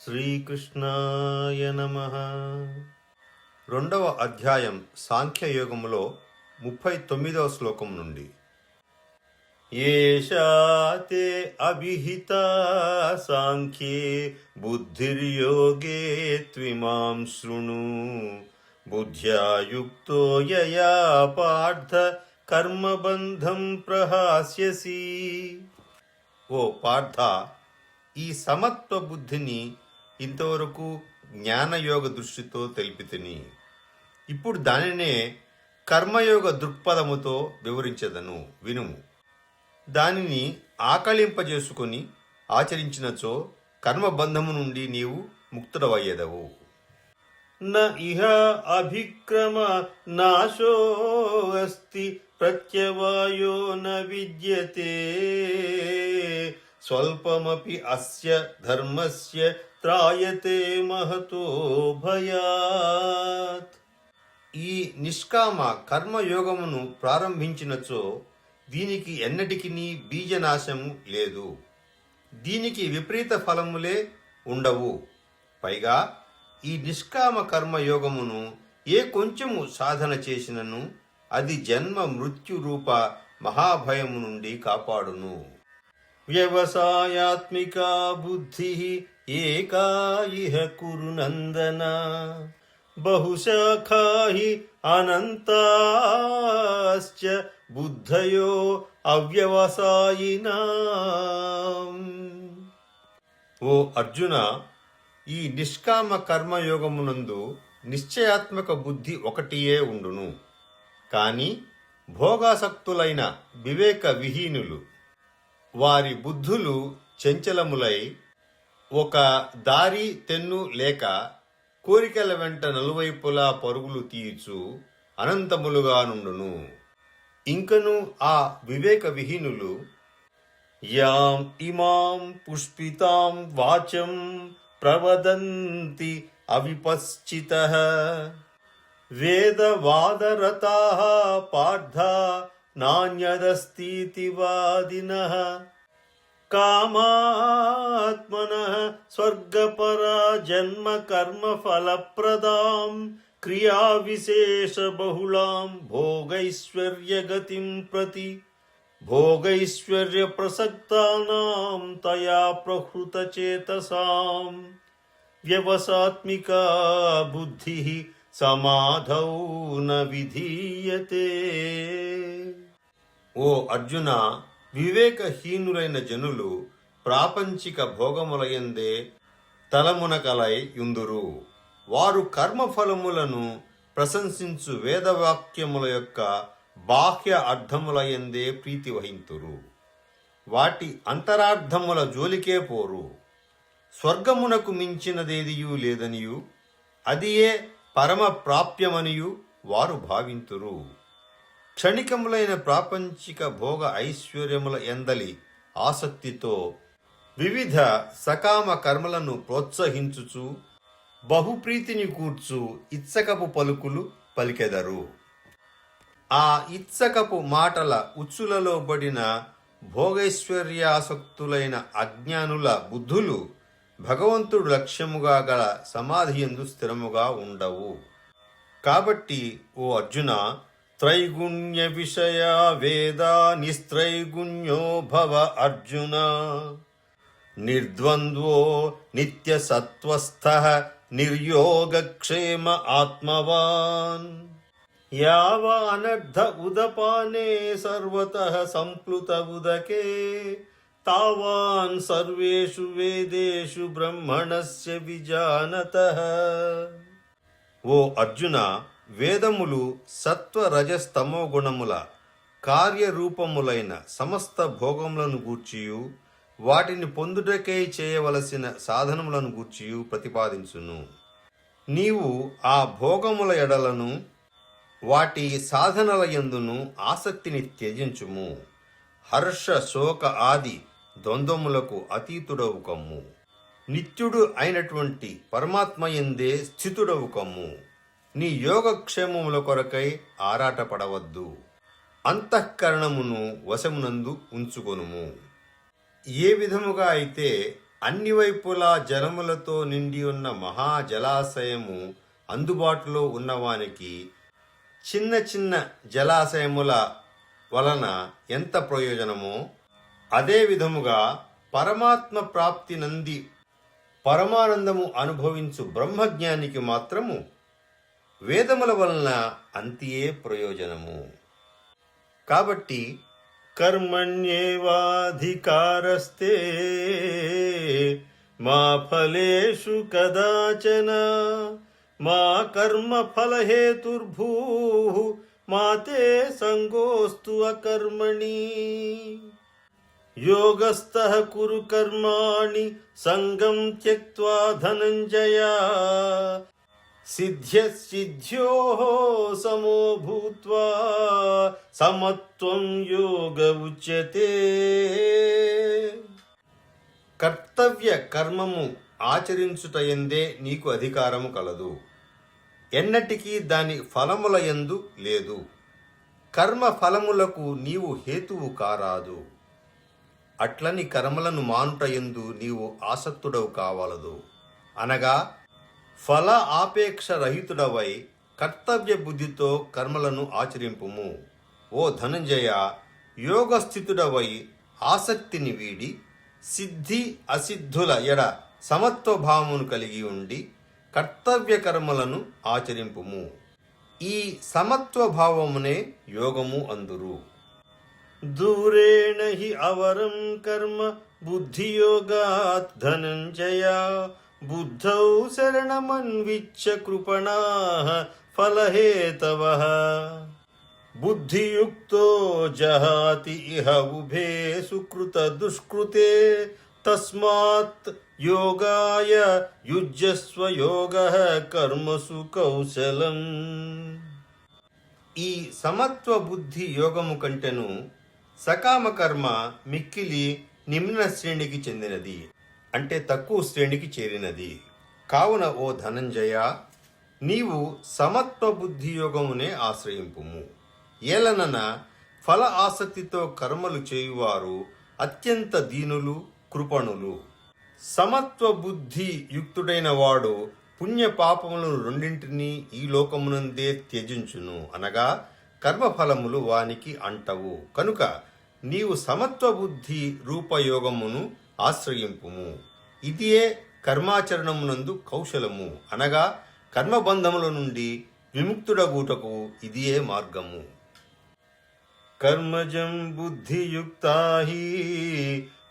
శ్రీకృష్ణాయ నమః. 2వ అధ్యాయం సాంఖ్యయోగములో 39వ శ్లోకం నుండి. ఏషా తే అభిహితా సాంఖ్యే బుద్ధిర్యోగే త్విమాం శృణు బుద్ధ్యా యుక్తో యయా పార్థ కర్మబంధం ప్రహాస్యసి. ఓ పార్థ, ఈ సమత్వ బుద్ధిని ఇంతవరకు జ్ఞానయోగ దృష్టితో తెలిపితిని. ఇప్పుడు దానినే కర్మయోగ దృక్పథముతో వివరించదను, వినుము. దానిని ఆకళింపజేసుకొని ఆచరించినచో కర్మబంధము నుండి నీవు ముక్తుడవయ్యేదవు. న ఇహ అభిక్రమ నాశో అస్తి ప్రత్యవాయో న విద్యతే స్వల్పమపి అస్య ధర్మస్య త్రాయతే మహతో భయాత్. ఈ నిష్కామ కర్మయోగమును ప్రారంభించినచో దీనికి ఎన్నటికి బీజనాశము లేదు, దీనికి విపరీత ఫలములే ఉండవు. పైగా ఈ నిష్కామ కర్మయోగమును ఏ కొంచెము సాధన చేసినను అది జన్మ మృత్యు రూప మహాభయము నుండి కాపాడును. వ్యవసాయాత్మికా బుద్ధి ఏకా ఇహ కురు నందన బహుశాఖా హి అనంతాశ్చ బుద్ధయో అవ్యవసాయినాం. ఓ అర్జున, ఈ నిష్కామ కర్మయోగమునందు నిశ్చయాత్మక బుద్ధి ఒకటియే ఉండును. కాని భోగాసక్తులైన వివేక విహీనులు, వారి బుద్ధులు చంచలములై ఒక దారి తెన్ను లేక కోరికల వెంట నలువైపులా పరుగులు తీయచు అనంతములుగా నుండును. ఇంకను ఆ వివేక విహీనులు యాం ఇమాం పుష్పితాం వాచం ప్రవదంతి అవిపశ్చితః వేదవాదరతాః పార్థ నాన్యదస్తితి వాదినః కామాత్మనః స్వర్గపరా జన్మ కర్మ ఫలప్రదాం క్రియా విశేష బహుళాం భోగైశ్వర్యగతిం ప్రతి భోగైశ్వర్య ప్రసక్తానాం తయా ప్రహృత చేతసాం వ్యవసాత్మికా బుద్ధి సమాధౌ న విధీయతే. ఓ అర్జున, వివేకహీనులైన జనులు ప్రాపంచిక భోగములయందే తలమునకలై యుందురు. వారు కర్మఫలములను ప్రశంసించు వేదవాక్యముల యొక్క బాహ్య అర్థములయందే ప్రీతి వహింతురు. వాటి అంతరార్థముల జోలికే పోరు. స్వర్గమునకు మించినదేదియూ లేదనియు అదియే పరమ ప్రాప్యమనియు వారు భావింతురు. క్షణికములైన ప్రాపంచిక భోగ ఐశ్వర్యముల ఎందలి ఆసక్తితో వివిధ సకామ కర్మలను ప్రోత్సహించుచు బహుప్రీతిని కూర్చు ఇచ్చకపు పలుకులు పలికెదరు. ఆ ఇచ్చకపు మాటల ఉచ్చులలో పడిన భోగైశ్వర్యాసక్తులైన అజ్ఞానుల బుద్ధులు భగవంతుడు లక్ష్యముగా గల సమాధియందు స్థిరముగా ఉండవు. కాబట్టి ఓ అర్జున, త్రైగుణ్య విషయ వేదా నిస్త్రైగుణ్యో భవ అర్జున నిర్ద్వంద్వో నిత్య సత్వస్థః నిర్యోగక్షేమ ఆత్మవాన్ యావానర్థ ఉదపానే సర్వతః సంప్లుత ఉదకే తావాన్ సర్వేషు వేదేషు బ్రహ్మణస్య విజానతః. ఓ అర్జున, వేదములు సత్వ రజస్తమో గుణముల కార్యరూపములైన సమస్త భోగములను గూర్చియు వాటిని పొందుటకై చేయవలసిన సాధనములను గూర్చియు ప్రతిపాదించును. నీవు ఆ భోగముల ఎడలను వాటి సాధనల యందును ఆసక్తిని త్యజించుము. హర్ష శోక ఆది ద్వంద్వములకు అతీతుడవు కమ్ము. నిత్యుడు అయినటువంటి పరమాత్మయందే స్థితుడవు కమ్ము. నీ యోగక్షేమముల కొరకై ఆరాటపడవద్దు. అంతఃకరణమును వశమునందు ఉంచుకొనుము. ఏ విధముగా అయితే అన్ని వైపులా జలములతో నిండి ఉన్న మహాజలాశయము అందుబాటులో ఉన్నవానికి చిన్న చిన్న జలాశయముల వలన ఎంత ప్రయోజనమో, అదే విధముగా పరమాత్మ ప్రాప్తి నంది పరమానందము అనుభవించు బ్రహ్మజ్ఞానికి మాత్రము వేదముల వలన అంతియే ప్రయోజనము. కాబట్టి కర్మణ్యేవాధికారస్తే మా ఫలేషు కదాచన మా కర్మ ఫలహేతుర్భూ మా తే సంగోస్తు అకర్మణి యోగస్థః కురు కర్మాణి సంగం త్యక్త్వా ధనంజయ సిద్ధ్యసిద్ధ్యోః సమో భూత్వా సమత్వం యోగ ఉచ్యతే. కర్తవ్య కర్మము ఆచరించుటయందే నీకు అధికారము కలదు, ఎన్నటికీ దాని ఫలముల యందు లేదు. కర్మ ఫలములకు నీవు హేతువు కారాదు. అట్లని కర్మలను మానుటయందు నీవు ఆసక్తుడవు కావలదు. అనగా ఫల ఆపేక్ష రహితుడవై కర్తవ్య బుద్ధితో కర్మలను ఆచరింపుము. ఓ ధనంజయ, యోగస్థితుడవై ఆసక్తిని వీడి సిద్ధి అసిద్ధుల ఎడ సమత్వభావమును కలిగి ఉండి కర్తవ్య కర్మలను ఆచరింపుము. ఈ సమత్వభావమునే యోగము అందురు. దూరేణ హి అవరం కర్మ బుద్ధియోగాత్ ధనంజయ బుద్ధౌ శరణమన్విచ్ఛ కృపణాః ఫలహేతవః బుద్ధియుక్తో జహాతి ఇహ ఉభే సుకృత దుష్కృతే తస్మాత్ యోగాయ యుజ్యస్వ యోగః కర్మసు కౌశలం. ఈ సమత్వ బుద్ధి యోగము కంటెను సకామ కర్మ మిక్కిలి నిమ్న శ్రేణికి చెందినది, అంటే తక్కువ శ్రేణికి చేరినది. కావున ఓ ధనంజయ, నీవు సమత్వ బుద్ధి యోగమునే ఆశ్రయింపుము. ఏలనన ఫల ఆసక్తితో కర్మలు చేయువారు అత్యంత దీనులు, కృపణులు. సమత్వ బుద్ధి యుక్తుడైన వాడు పుణ్య పాపములను రెండింటినీ ఈ లోకమునందే త్యజించును, అనగా కర్మఫలములు వానికి అంటవు. కనుక నీవు సమత్వ బుద్ధి రూపయోగమును ఆశ్రయింపుము. ఇదియే కర్మాచరణమునందు కౌశలము, అనగా కర్మబంధముల నుండి విముక్తుడగుటకు ఇదియే మార్గము. కర్మజం బుద్ధియుక్తా హి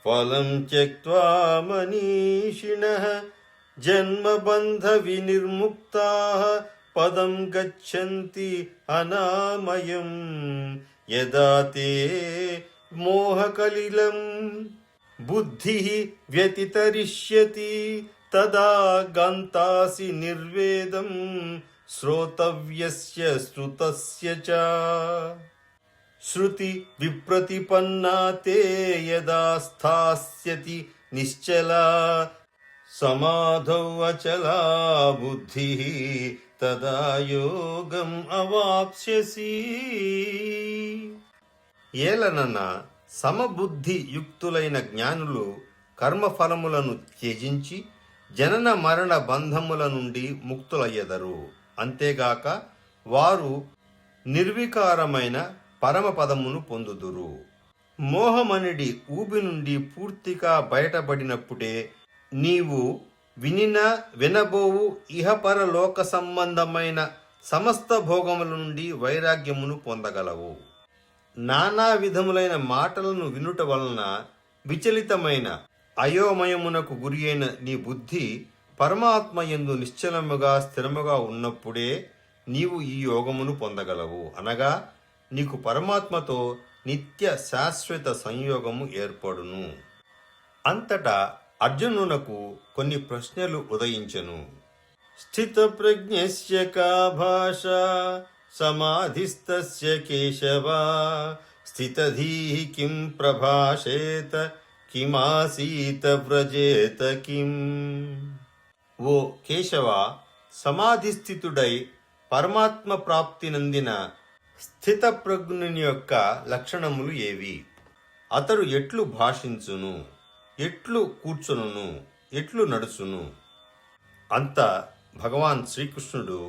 ఫలం త్యక్త్వా మనీషిణః జన్మబంధ వినిర్ముక్తాః పదం గచ్చంతి అనామయం యదా తే మోహకలిలం బుద్ధిః వ్యతితరిష్యతి తదా గంతాసి నిర్వేదం శ్రోతవ్యస్య శ్రుతస్య చ శృతి విప్రతిపన్నా తే యదా స్థాస్యతి నిశ్చలా సమాధౌ అచలా బుద్ధిః తదా యోగం అవాప్స్యసి. ఏలనన సమబుద్ధి యుక్తులైన జ్ఞానులు కర్మఫలములను త్యజించి జనన మరణ బంధముల నుండి ముక్తులయ్యెదరు. అంతేగాక వారు నిర్వికారమైన పరమపదమును పొందుదురు. మోహమనిడి ఊబి నుండి పూర్తిగా బయటపడినప్పుడే నీవు వినబోవు ఇహపర లోక సంబంధమైన సమస్త భోగముల నుండి వైరాగ్యమును పొందగలవు. నానా విధములైన మాటలను వినుట వలన విచలితమైన అయోమయమునకు గురి అయిన నీ బుద్ధి పరమాత్మ యందు నిశ్చలముగా స్థిరముగా ఉన్నప్పుడే నీవు ఈ యోగమును పొందగలవు, అనగా నీకు పరమాత్మతో నిత్య శాశ్వత సంయోగము ఏర్పడును. అంతటా అర్జునునకు కొన్ని ప్రశ్నలు ఉదయించెను. స్థిత ప్రజ్ఞస్య కా భాష సమాధిస్తస్య కేశవ స్థితధీః కిం ప్రభాషేత కిమాసీత వ్రజేత కిం. ఓ కేశవ, సమాధిస్థితుడై పరమాత్మ ప్రాప్తి నందిన స్థిత ప్రజ్ఞుని యొక్క లక్షణములు ఏవి? అతడు ఎట్లు భాషించును? ఎట్లు కూర్చును, ఎట్లు నడుచును. అంత భగవాన్ శ్రీకృష్ణుడు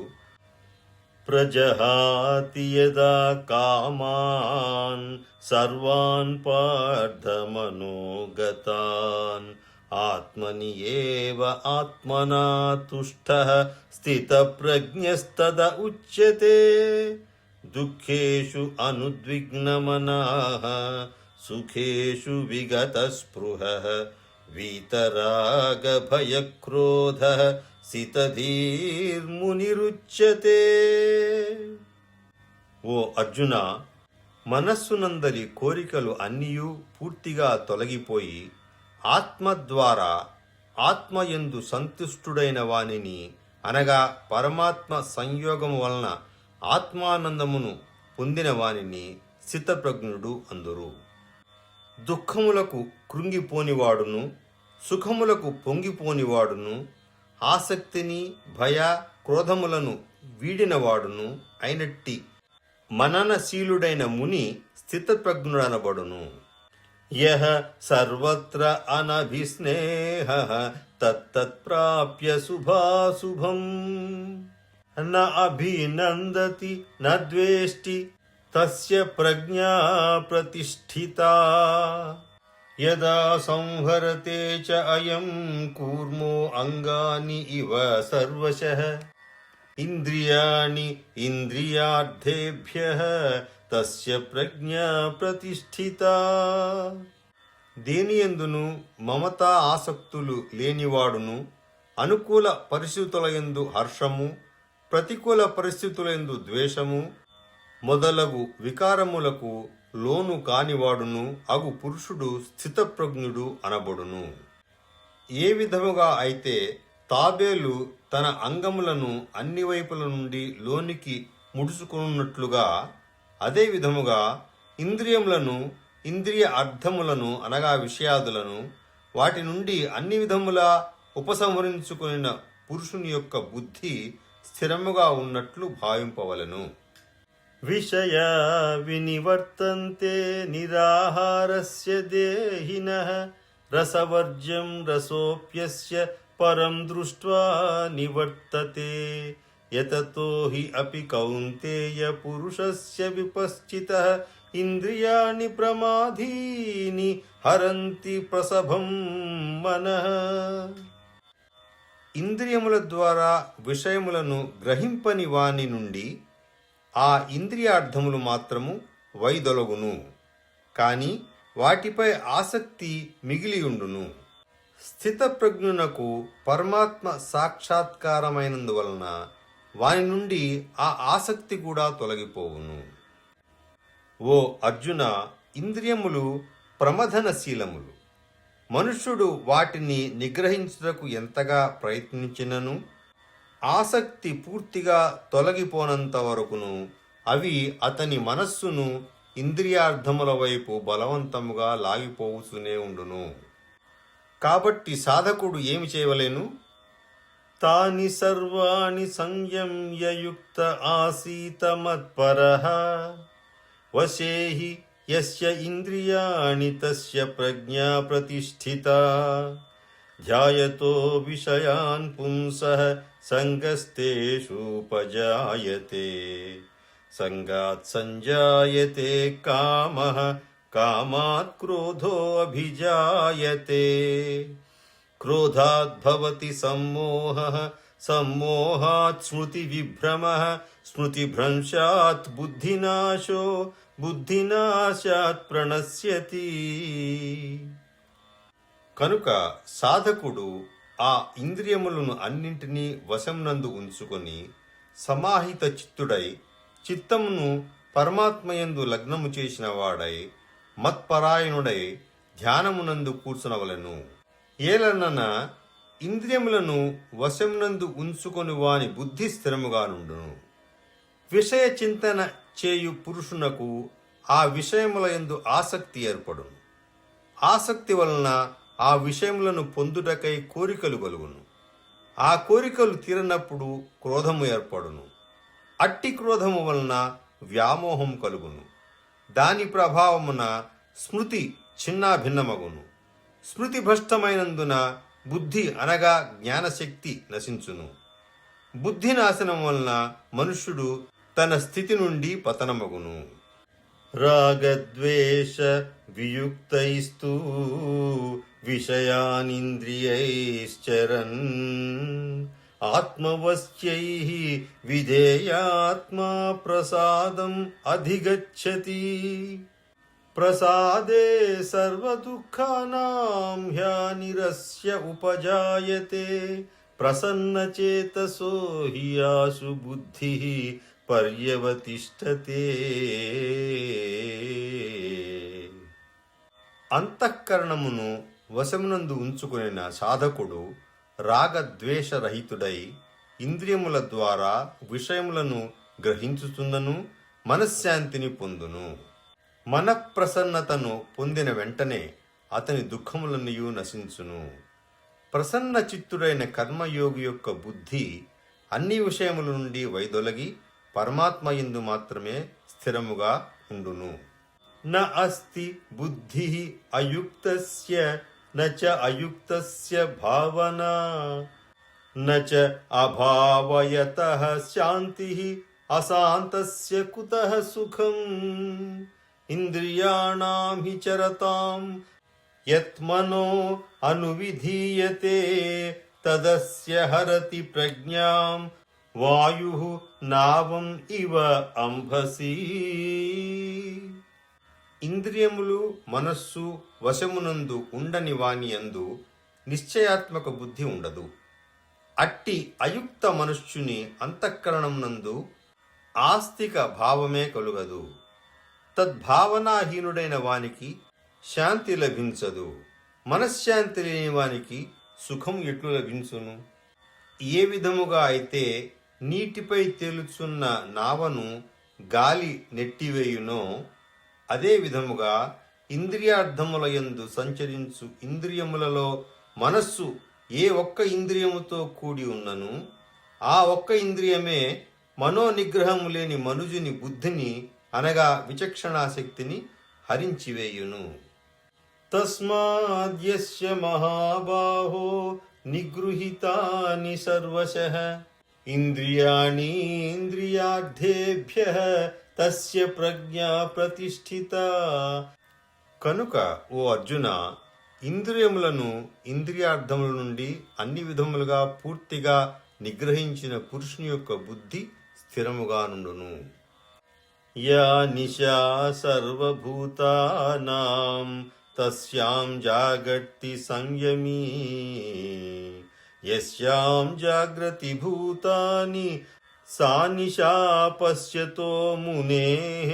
ప్రజహాతి యదా కామాన్ సర్వాన్ పార్థ మనోగతాన్ ఆత్మని ఏవ ఆత్మనా తుష్టః స్థితప్రజ్ఞస్తద ఉచ్యతే దుఃఖేషు అనుద్విగ్నమనాః సుఖేషు విగతస్పృహః వీతరాగభయక్రోధః సితధీర్మునిరుచ్యతే. ఓ అర్జున, మనస్సునందలి కోరికలు అన్నియూ పూర్తిగా తొలగిపోయి ఆత్మ ద్వారా ఆత్మయందు సంతుష్టుడైన వానిని అనగా పరమాత్మ సంయోగము వలన ఆత్మానందమును పొందిన వానిని స్థితప్రజ్ఞుడు అందురు. దుఃఖములకు కృంగిపోనివాడును, సుఖములకు పొంగిపోనివాడును, ఆసక్తిని భయ క్రోధములను వీడినవాడును అయినట్టి మననశీలుడైన ముని స్థితప్రజ్ఞుడనబడును. యః సర్వత్ర అనభిస్నేహః తత్తత్ప్రాప్య శుభాశుభం న అభినందతి న ద్వేష్టి తస్య ప్రజ్ఞా ప్రతిష్ఠితా. యదా సంహరతే చ అయం కూర్మో అంగాని ఇవ సర్వశః ఇంద్రియాణి ఇంద్రియార్థేభ్యః తస్య ప్రజ్ఞా ప్రతిష్ఠితా. దేనియందును మమతా ఆసక్తులు లేనివాడును, అనుకూల పరిస్థితులయందు హర్షము, ప్రతికూల పరిస్థితులయందు ద్వేషము మొదలగు వికారములకు లోను కానివాడును అగు పురుషుడు స్థితప్రజ్ఞుడు అనబడును. ఏ విధముగా అయితే తాబేలు తన అంగములను అన్ని వైపుల నుండి లోనికి ముడుచుకున్నట్లుగా, అదే విధముగా ఇంద్రియములను ఇంద్రియ అర్థములను అనగా విషయాదులను వాటి నుండి అన్ని విధములా ఉపసంహరించుకున్న పురుషుని యొక్క బుద్ధి స్థిరముగా ఉన్నట్లు భావింపవలెను. విషయ వినివర్తంతే నిరాహారస్య దేహినః రసవర్జ్యం రసోప్యస్య పరం దృష్ట్వా నివర్తతే యతతో హి అపి కౌంతేయ పురుషస్య విపశ్చితః ఇంద్రియాణి ప్రమాధీని హరంతి ప్రసభం మనః. ఇంద్రియముల ద్వారా విషయములను గ్రహింపని వాని నుండి ఆ ఇంద్రియార్థములు మాత్రము వైదొలగును, కాని వాటిపై ఆసక్తి మిగిలియుండును. స్థితప్రజ్ఞునకు పరమాత్మ సాక్షాత్కారమైనందువలన వాని నుండి ఆ ఆసక్తి కూడా తొలగిపోవును. ఓ అర్జున, ఇంద్రియములు ప్రమథనశీలములు. మనుష్యుడు వాటిని నిగ్రహించుటకు ఎంతగా ప్రయత్నించినను ఆసక్తి పూర్తిగా తొలగిపోనంత వరకును అవి అతని మనస్సును ఇంద్రియార్థముల వైపు బలవంతముగా లాగిపోవుతూనే ఉండును. కాబట్టి సాధకుడు ఏమి చేయవలెను? తాని సర్వాణి సంయమ్య యుక్త ఆసీత మత్పరః వశేహి యస్య ఇంద్రియాణి తస్య ప్రజ్ఞా ప్రతిష్ఠితా. ధ్యాయతో విషయాన్ పుంసః సంగస్తేషూపజాయతే సంగాత్ సంజాయతే కామః కామాత్ క్రోధో అభిజాయతే క్రోధాత్ భవతి సమ్మోహః సమ్మోహాత్ స్మృతి విభ్రమః స్మృతిభ్రంశాత్ బుద్ధినాశో బుద్ధినాశాత్ ప్రణశ్యతి. కనుక సాధకుడు ఆ ఇంద్రియములను అన్నింటినీ వశంనందు ఉంచుకొని సమాహిత చిత్తుడై చిత్తమును పరమాత్మయందు లగ్నము చేసిన వాడై మత్పరాయణుడై ధ్యానమునందు కూర్చునవలెను. ఏలనన ఇంద్రియములను వశంనందు ఉంచుకొని వాని బుద్ధి స్థిరముగా నుండును. విషయ చింతన చేయు పురుషునకు ఆ విషయముల యందు ఆసక్తి ఏర్పడును. ఆసక్తి వలన ఆ విషయములను పొందుటకై కోరికలు కలుగును. ఆ కోరికలు తీరనప్పుడు క్రోధము ఏర్పడును. అట్టి క్రోధము వలన వ్యామోహం కలుగును. దాని ప్రభావమున స్మృతి చిన్నాభిన్నమగును. స్మృతిభ్రష్టమైనందున బుద్ధి అనగా జ్ఞానశక్తి నశించును. బుద్ధి నాశనం వలన మనుష్యుడు తన స్థితి నుండి పతనమగును. రాగద్వేష వియుక్తైస్తు విషయానింద్రియైశ్చరన్ ఆత్మవశ్యైః విధేయాత్మా ప్రసాదం అధిగచ్చతి. ప్రసాదే సర్వదుఃఖానాం హ్యానిరస్య ఉపజాయతే. ప్రసన్నచేతసో హి ఆశు బుద్ధిః పర్యవతిష్ఠతే. అంతఃకరణమును వశమునందు ఉంచుకొనిన సాధకుడు రాగద్వేషరహితుడై ఇంద్రియముల ద్వారా విషయములను గ్రహించుచున్నను మనశ్శాంతిని పొందును. మనఃప్రసన్నతను పొందిన వెంటనే అతని దుఃఖములన్నయూ నశించును. ప్రసన్న చిత్తుడైన కర్మయోగి యొక్క బుద్ధి అన్ని విషయముల నుండి వైదొలగి పరమాత్మయందు మాత్రమే స్థిరముగా ఉండును. న అస్తి బుద్ధి అయుక్తస్య నచ అయుక్తస్య భావనా నచ అభావయతః శాంతిః అశాంతస్య కుతః సుఖం. ఇంద్రియాణాం హి చరతాం యత్మనో అనువిధీయతే తదస్య హరతి ప్రజ్ఞాం వాయుః నావం ఇవ అంభసి. ఇంద్రియములు మనస్సు వశమునందు ఉండని వాని యందు నిశ్చయాత్మక బుద్ధి ఉండదు. అట్టి అయుక్త మనుష్యుని అంతఃకరణమునందు ఆస్తిక భావమే కలుగదు. తద్భావనాహీనుడైన వానికి శాంతి లభించదు. మనశ్శాంతి లేని వానికి సుఖం ఎట్లు లభించును? ఏ విధముగా అయితే నీటిపై తేలుచున్న నావను గాలి నెట్టివేయునో అదే విధముగా ఇంద్రియార్థముల యందు సంచరించు ఇంద్రియములలో మనస్సు ఏ ఒక్క ఇంద్రియముతో కూడి ఉన్నను ఆ ఒక్క ఇంద్రియమే మనోనిగ్రహము లేని మనుజుని బుద్ధిని అనగా విచక్షణాశక్తిని హరించివేయును. తస్మాద్యస్య మహాబాహో నిగృహీతాని సర్వశః ఇంద్రియాణి ఇంద్రియార్థేభ్యః తస్య ప్రజ్ఞా ప్రతిష్ఠిత. కనుక ఓ అర్జున, ఇంద్రియములను ఇంద్రియార్థముల నుండి అన్ని విధములుగా పూర్తిగా నిగ్రహించిన పురుషుని యొక్క బుద్ధి స్థిరముగా నుండును. యా నిశా సర్వభూతానాం తస్యాం జాగర్తి సంయమీ యస్యాం జాగ్రతి భూతాని సా నిశా పశ్యతో మునేః.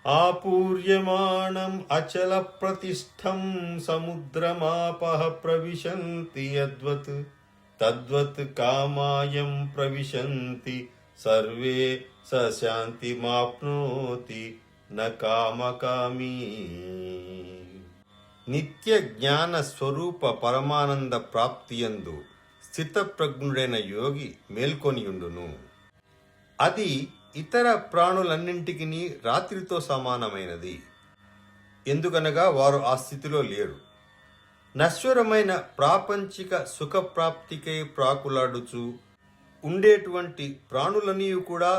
ఆపూర్యమాణం అచల ప్రతిష్టం సముద్రమాపః ప్రవిశంతి యద్వత్ తద్వత్ కామాయం ప్రవిశంతి సర్వే స శాంతిమాప్నోతి న కామకామీ. నిత్య జ్ఞాన స్వరూప పరమానంద ప్రాప్తియందు స్థితప్రజ్ఞుడైన యోగి మేల్కొనియుండును. అది ఇతర ప్రాణులన్నింటికి రాత్రితో సమానమైనది. ఎందుకనగా వారు ఆ స్థితిలో లేరు. నశ్వరమైన ప్రాపంచిక సుఖప్రాప్తికై ప్రాకులాడుచు ఉండేటువంటి ప్రాణులన్నీ కూడా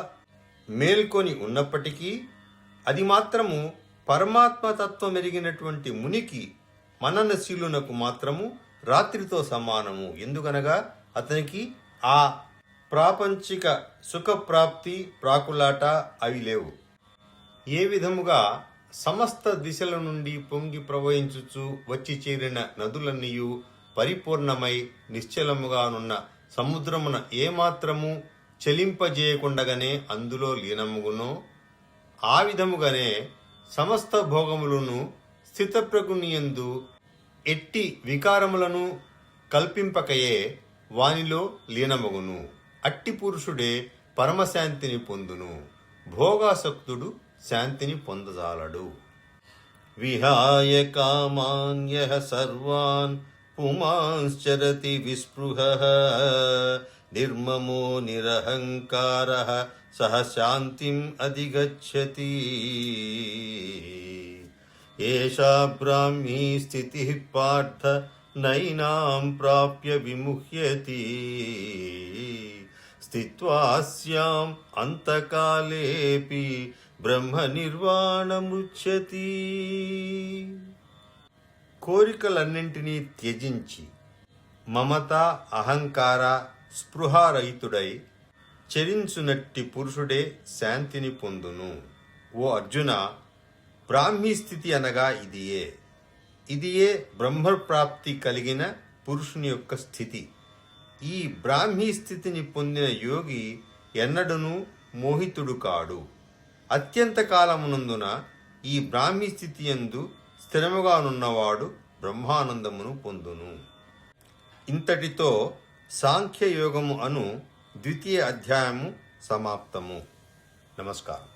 మేల్కొని ఉన్నప్పటికీ అది మాత్రము పరమాత్మతత్వం ఎరిగినటువంటి మునికి మననశీలునకు మాత్రము రాత్రితో సమానము. ఎందుకనగా అతనికి ఆ ప్రాపంచిక సుఖప్రాప్తి ప్రాకులాట అవి లేవు. ఏ విధముగా సమస్త దిశల నుండి పొంగి ప్రవహించుచు వచ్చి చేరిన నదులన్నీయు పరిపూర్ణమై నిశ్చలముగానున్న సముద్రమున ఏమాత్రము చలింపజేయకుండగానే అందులో లీనముగునో ఆ విధముగానే సమస్త భోగములను స్థితప్రజ్ఞునియందు ఎట్టి వికారములను కల్పింపకయే వానిలో లీనమగును. అట్టి పురుషుడే పరమశాంతిని పొందును. భోగాసక్తుడు శాంతిని పొందజాలడు. విహాయ కామాన్యః సర్వాన్ పుమాంశ్చరతి విస్పృహః నిర్మమో నిరహంకారః సహ శాంతిం అధిగచ్చతి. ఏషా బ్రాహ్మీ స్థితి పార్థ నైనాం ప్రాప్య విముహ్యతి స్థిత్వాస్యాం అంతకాలేపి బ్రహ్మ నిర్వాణముచ్యతి. కోరికలన్నింటినీ త్యజించి మమత అహంకార స్పృహారహితుడై చరించునట్టి పురుషుడే శాంతిని పొందును. ఓ అర్జున, బ్రాహ్మీ స్థితి అనగా ఇదియే బ్రహ్మప్రాప్తి కలిగిన పురుషుని యొక్క స్థితి. ఈ బ్రాహ్మీ స్థితిని పొందిన యోగి ఎన్నడూనూ మోహితుడు కాడు. అత్యంత కాలమునందున ఈ బ్రాహ్మీ స్థితి యందు స్థిరముగానున్నవాడు బ్రహ్మానందమును పొందును. ఇంతటితో సాంఖ్యయోగము అను 2వ అధ్యాయము సమాప్తము. నమస్కారం.